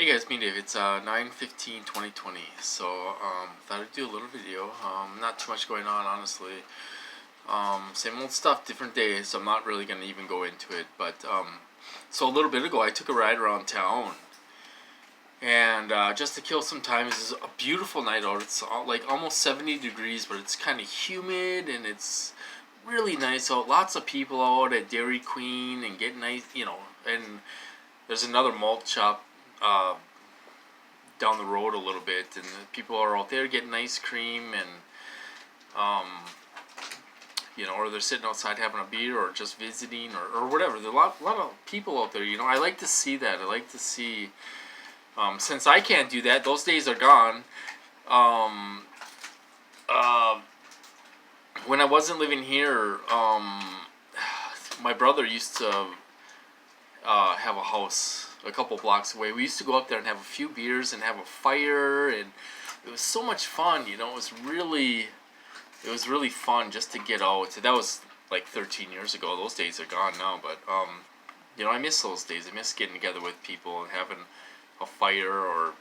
Hey guys, me Dave. It's 9/15/2020. So thought I'd do a little video. Not too much going on, honestly. Same old stuff, different day. So I'm not really gonna even go into it. But so a little bit ago, I took a ride around town, and just to kill some time. This is a beautiful night out. It's like almost 70 degrees, but it's kind of humid and it's really nice out. Lots of people out at Dairy Queen and getting nice, And there's another malt shop down the road a little bit, and people are out there getting ice cream, and or they're sitting outside having a beer or just visiting or whatever. There's a lot of people out there. I like to see that. I like to see. Since I can't do that, those days are gone. Um, uh, when I wasn't living here, my brother used to have a house a couple blocks away. We used to go up there and have a few beers and have a fire, and it was so much fun. It was really fun just to get out. That was like 13 years ago. Those days are gone now, but I miss those days. I miss getting together with people and having a fire, or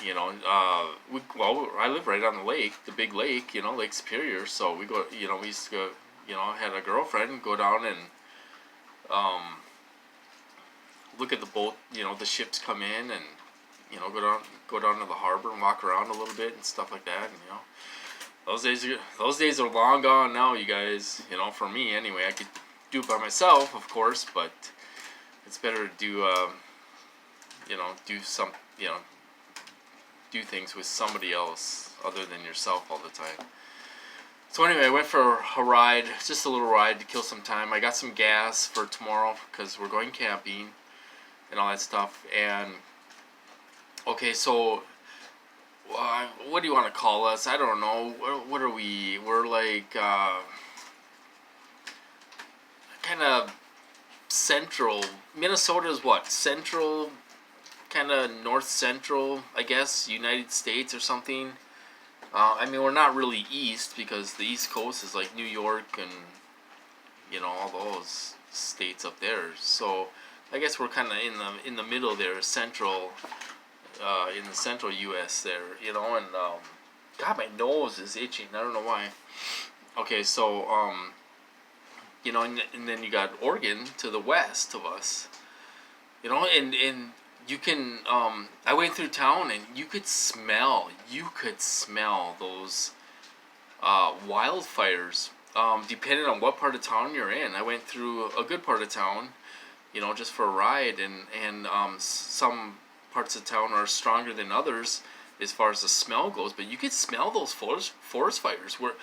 I live right on the lake, the big lake, Lake Superior. So we go, we used to go, I had a girlfriend go down and look at the boat, the ships come in, and go down to the harbor and walk around a little bit and stuff like that. And those days are long gone now, you guys. For me anyway. I could do it by myself, of course, but it's better to do do things with somebody else other than yourself all the time. So anyway, I went for a ride, just a little ride to kill some time. I got some gas for tomorrow because we're going camping and all that stuff. And okay, so what do you want to call us? I don't know. What are we? We're like kind of central. Minnesota is what? Central, kind of north central, I guess, United States or something. We're not really east, because the East Coast is like New York and all those states up there. So I guess we're kind of in the middle there, central, in the central U.S. there, And God, my nose is itching. I don't know why. Okay, so and then you got Oregon to the west of us, and you can. I went through town and you could smell those wildfires. Depending on what part of town you're in. I went through a good part of town, just for a ride, and some parts of town are stronger than others as far as the smell goes. But you could smell those forest fires. Where,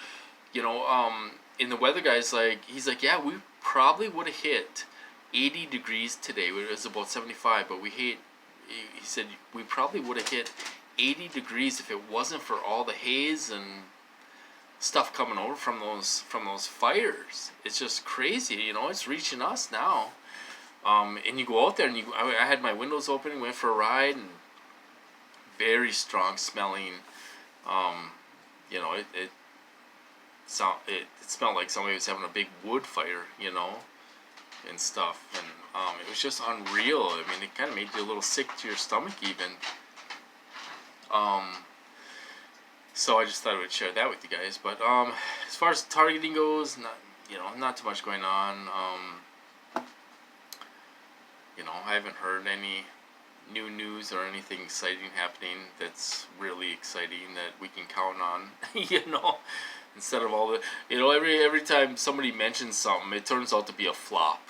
and the weather guy's like, he's like, yeah, we probably would have hit 80 degrees today. It was about 75, but he said we probably would have hit 80 degrees if it wasn't for all the haze and stuff coming over from those fires. It's just crazy, It's reaching us now. And you go out there, and I had my windows open, went for a ride, and very strong smelling. It smelled like somebody was having a big wood fire, and stuff. And it was just unreal. It kind of made you a little sick to your stomach even. So I just thought I would share that with you guys. But as far as targeting goes, not too much going on. I haven't heard any new news or anything exciting happening that's really exciting that we can count on. Instead of all the, every time somebody mentions something, it turns out to be a flop.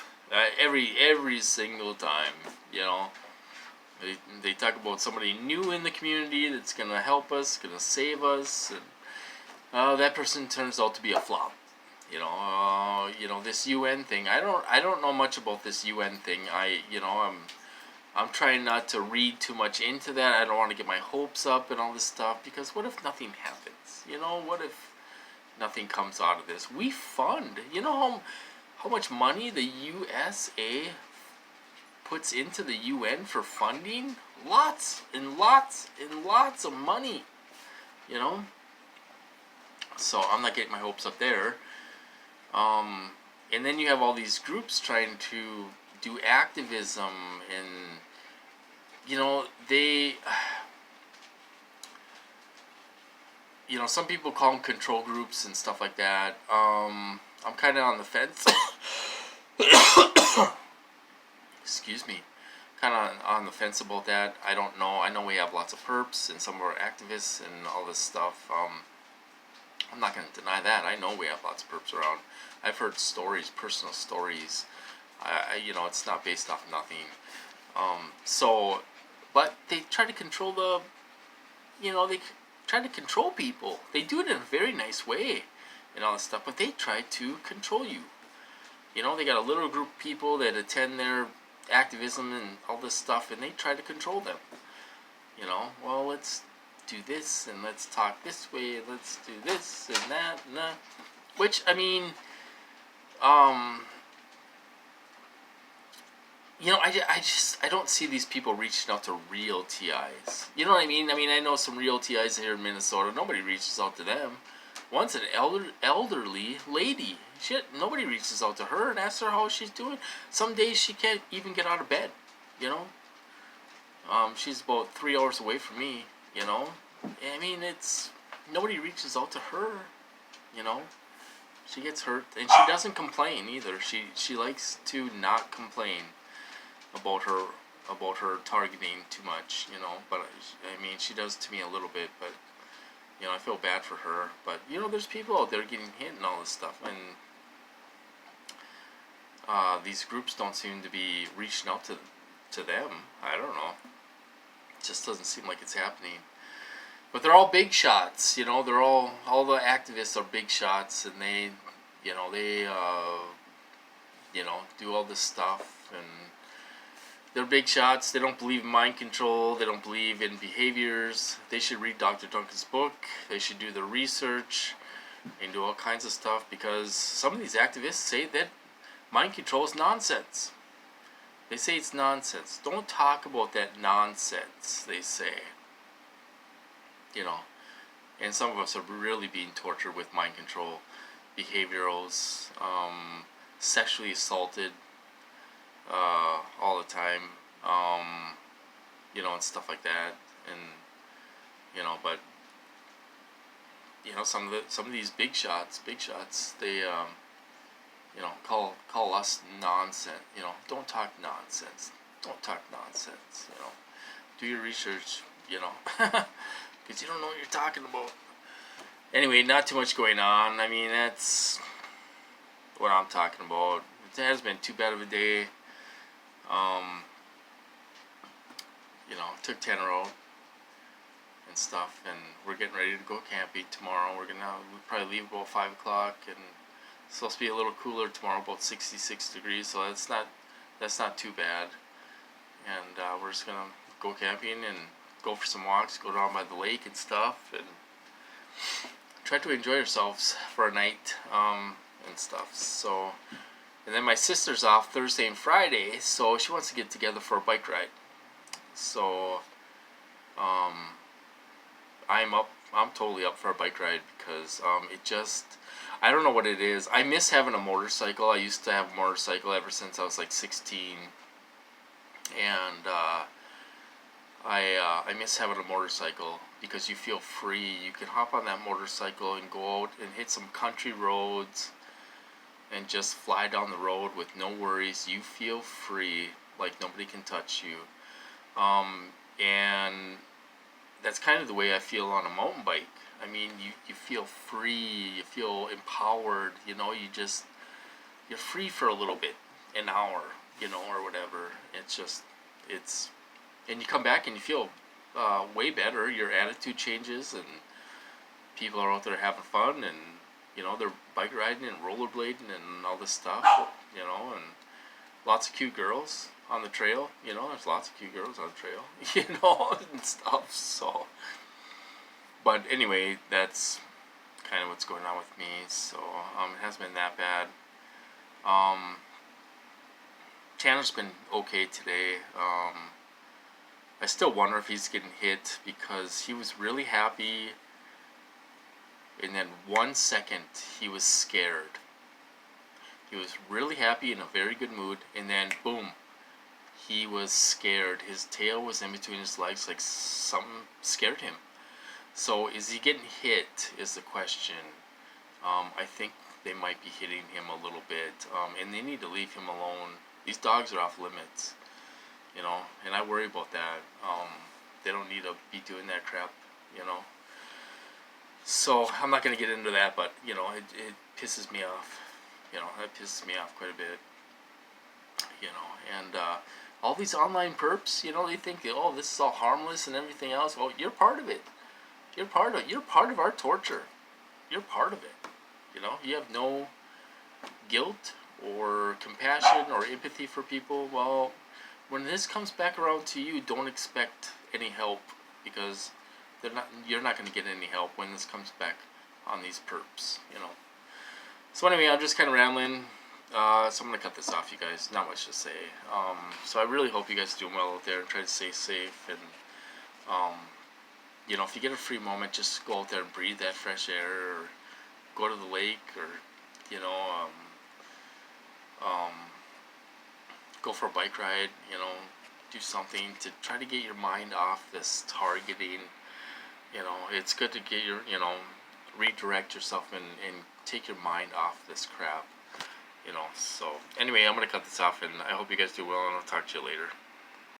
Every single time, They talk about somebody new in the community that's gonna help us, gonna save us, and that person turns out to be a flop. This UN thing. I don't know much about this UN thing. I'm trying not to read too much into that. I don't want to get my hopes up and all this stuff, because what if nothing happens? What if nothing comes out of this? We fund. How much money the USA puts into the UN for funding? Lots and lots and lots of money. So I'm not getting my hopes up there. And then you have all these groups trying to do activism and they, some people call them control groups and stuff like that. I'm kind of on the fence. Excuse me. Kind of on the fence about that. I don't know. I know we have lots of perps and some of our activists and all this stuff. I'm not going to deny that. I know we have lots of perps around. I've heard stories, personal stories. It's not based off nothing. But they try to control they try to control people. They do it in a very nice way and all this stuff, but they try to control you. They got a little group of people that attend their activism and all this stuff, and they try to control them. Well, let's do this, and let's talk this way, let's do this, and that. Which, I don't see these people reaching out to real TIs. You know what I mean? I know some real TIs here in Minnesota. Nobody reaches out to them. One's an elderly lady. Shit, nobody reaches out to her and asks her how she's doing. Some days she can't even get out of bed. She's about 3 hours away from me. It's nobody reaches out to her. She gets hurt, and she doesn't complain either. She likes to not complain about her targeting too much, but she does to me a little bit, but I feel bad for her. But there's people out there getting hit and all this stuff, and these groups don't seem to be reaching out to them. I don't know. It just doesn't seem like it's happening. But they're all big shots, they're all the activists are big shots, and they do all this stuff, and they're big shots. They don't believe in mind control. They don't believe in behaviors. They should read Dr. Duncan's book. They should do their research and do all kinds of stuff, because some of these activists say that mind control is nonsense. They say it's nonsense. Don't talk about that nonsense, they say. And some of us are really being tortured with mind control, behaviorals, sexually assaulted all the time, and stuff like that. And but some of these big shots, they call us nonsense. Don't talk nonsense. Do your research. Because you don't know what you're talking about. Anyway, not too much going on. That's what I'm talking about. It has been too bad of a day. Took Tanner out and stuff, and we're getting ready to go camping tomorrow. We'll probably leave about 5 o'clock, and it's supposed to be a little cooler tomorrow, about 66 degrees, so that's not too bad. And we're just gonna go camping and go for some walks, go down by the lake and stuff, and try to enjoy ourselves for a night and stuff. So, and then my sister's off Thursday and Friday, so she wants to get together for a bike ride. So I'm totally up for a bike ride, because I don't know what it is. I miss having a motorcycle. I used to have a motorcycle ever since I was like 16, and I miss having a motorcycle, because you feel free. You can hop on that motorcycle and go out and hit some country roads and just fly down the road with no worries. You feel free, like nobody can touch you. And that's kind of the way I feel on a mountain bike. You feel free, you feel empowered, you're free for a little bit, an hour, or whatever. And you come back and you feel way better. Your attitude changes, and people are out there having fun, and they're bike riding and rollerblading and all this stuff, and lots of cute girls on the trail. There's lots of cute girls on the trail, and stuff. So, but anyway, that's kind of what's going on with me. So it hasn't been that bad. Tanner's been okay today. I still wonder if he's getting hit, because he was really happy, and then 1 second he was scared. He was really happy, in a very good mood, and then boom, he was scared. His tail was in between his legs, like something scared him. So is he getting hit is the question. I think they might be hitting him a little bit, and they need to leave him alone. These dogs are off limits, and I worry about that. They don't need to be doing that crap. So I'm not going to get into that, but it pisses me off. That pisses me off quite a bit. And all these online perps, they think, oh, this is all harmless and everything else. Well, you're part of it. You're part of our torture. You're part of it. You have no guilt or compassion or empathy for people. Well, when this comes back around to you, don't expect any help, because you're not going to get any help when this comes back on these perps. So anyway, I'm just kind of rambling. So I'm going to cut this off, you guys. Not much to say. So I really hope you guys are doing well out there and try to stay safe. And, if you get a free moment, just go out there and breathe that fresh air, or go to the lake, or, go for a bike ride, do something to try to get your mind off this targeting. It's good to get your, redirect yourself and take your mind off this crap. So anyway, I'm going to cut this off, and I hope you guys do well, and I'll talk to you later.